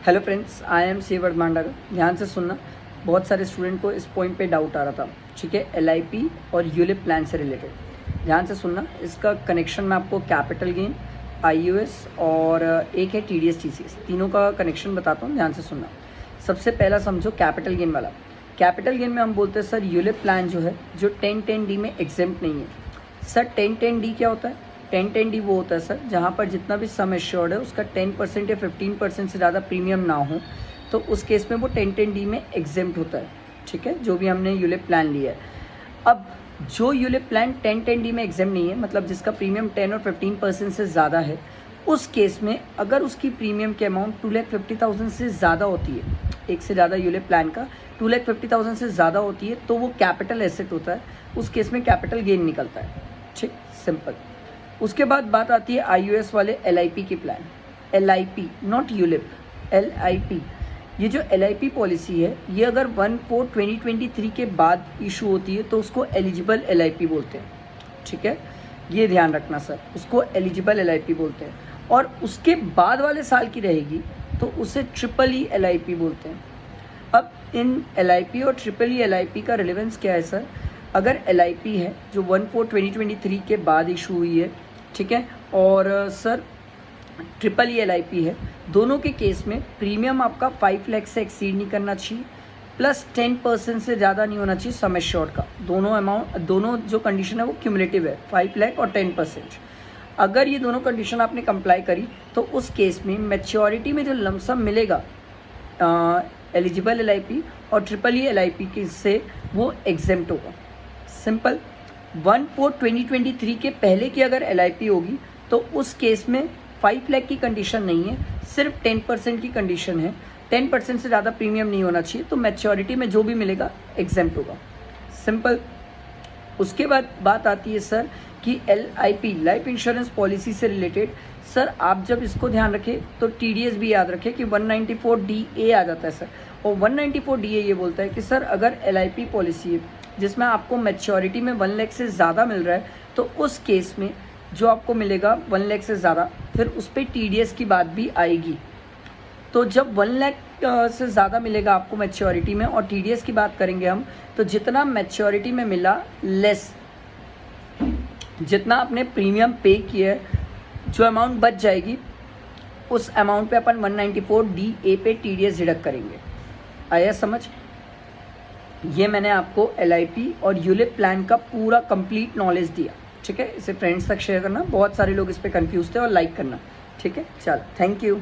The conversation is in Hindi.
हेलो फ्रेंड्स, आई एम सेवर्ड मांडागा। ध्यान से सुनना, बहुत सारे स्टूडेंट को इस पॉइंट पे डाउट आ रहा था। ठीक है, एलआईपी और यूलिप प्लान से रिलेटेड ध्यान से सुनना। इसका कनेक्शन मैं आपको कैपिटल गेन, आईयूएस और एक है टीडीएस टीसीएस, तीनों का कनेक्शन बताता हूँ। ध्यान से सुनना। सबसे पहला समझो कैपिटल गेन वाला। कैपिटल गेन में हम बोलते हैं सर यूलिप प्लान जो है, जो 10-10D में एग्जेम्प्ट नहीं है। सर 10-10D क्या होता है? 10-10D वो होता है सर जहाँ पर जितना भी सम एश्योर्ड है उसका 10% या 15% से ज़्यादा प्रीमियम ना हो, तो उस केस में वो 10-10D में एग्जेम्प्ट होता है। ठीक है, जो भी हमने यूलिप प्लान लिया है। अब जो यूलिप प्लान 10-10D में एग्जेम्प्ट नहीं है, मतलब जिसका प्रीमियम 10 और 15% से ज़्यादा है, उस केस में अगर उसकी प्रीमियम की अमाउंट 2,50,000 से ज़्यादा होती है, एक से ज़्यादा यूलिप प्लान का 2,50,000 से ज़्यादा होती है, तो वो कैपिटल एसेट होता है। उस केस में कैपिटल गेन निकलता है। ठीक, सिंपल। उसके बाद बात आती है आईयूएस वाले एलआईपी की प्लान। LIP not ULIP, LIP. ये जो एलआईपी पॉलिसी है, ये अगर 1/4/2023 के बाद इशू होती है तो उसको एलिजिबल एलआईपी बोलते हैं। ठीक है, ये ध्यान रखना सर, उसको एलिजिबल एलआईपी बोलते हैं। और उसके बाद वाले साल की रहेगी तो उसे ट्रिपल ई एलआईपी बोलते हैं। अब इन एलआईपी और ट्रिपल ई एलआईपी का रिलेवेंस क्या है सर? अगर एलआईपी है जो 1/4/2023 के बाद इशू हुई है, ठीक है, और सर ट्रिपल ई एलआईपी है, दोनों के केस में प्रीमियम आपका 5 लाख से एक्सीड नहीं करना चाहिए, प्लस 10% से ज़्यादा नहीं होना चाहिए सम एश्योर्ड का। दोनों जो कंडीशन है वो क्यूमुलेटिव है, 5 लाख और 10%। अगर ये दोनों कंडीशन आपने कंप्लाई करी तो उस केस में मैच्योरिटी में जो लमसम मिलेगा एलिजिबल एलआईपी और ट्रिपल ई एलआईपी के से वो एग्जेम्प्ट होगा। सिंपल। 1/4/2023 के पहले की अगर एलआईपी होगी तो उस केस में 5 लाख की कंडीशन नहीं है, सिर्फ 10% की कंडीशन है। 10% से ज़्यादा प्रीमियम नहीं होना चाहिए, तो मैच्योरिटी में जो भी मिलेगा एग्जेम्प्ट होगा। सिंपल। उसके बाद बात आती है सर कि एलआईपी लाइफ इंश्योरेंस पॉलिसी से रिलेटेड। सर आप जब इसको ध्यान रखें तो टीडीएस भी याद रखें कि 194DA आ जाता है सर। और 194DA ये बोलता है कि सर अगर एलआईपी पॉलिसी है जिसमें आपको मैच्योरिटी में 1 लाख से ज़्यादा मिल रहा है, तो उस केस में जो आपको मिलेगा 1 लाख से ज़्यादा, फिर उस पर टीडीएस की बात भी आएगी। तो जब 1 लाख से ज़्यादा मिलेगा आपको मैच्योरिटी में और टीडीएस की बात करेंगे हम, तो जितना मैच्योरिटी में मिला लेस जितना आपने प्रीमियम पे किया है, जो अमाउंट बच जाएगी उस अमाउंट पे अपन 194DA पे टीडीएस डिडक्ट करेंगे। आया समझ? ये मैंने आपको एलआईपी और यूलिप प्लान का पूरा कंप्लीट नॉलेज दिया। ठीक है, इसे फ्रेंड्स तक शेयर करना, बहुत सारे लोग इस पे कंफ्यूज थे, और लाइक करना। ठीक है, चलो, थैंक यू।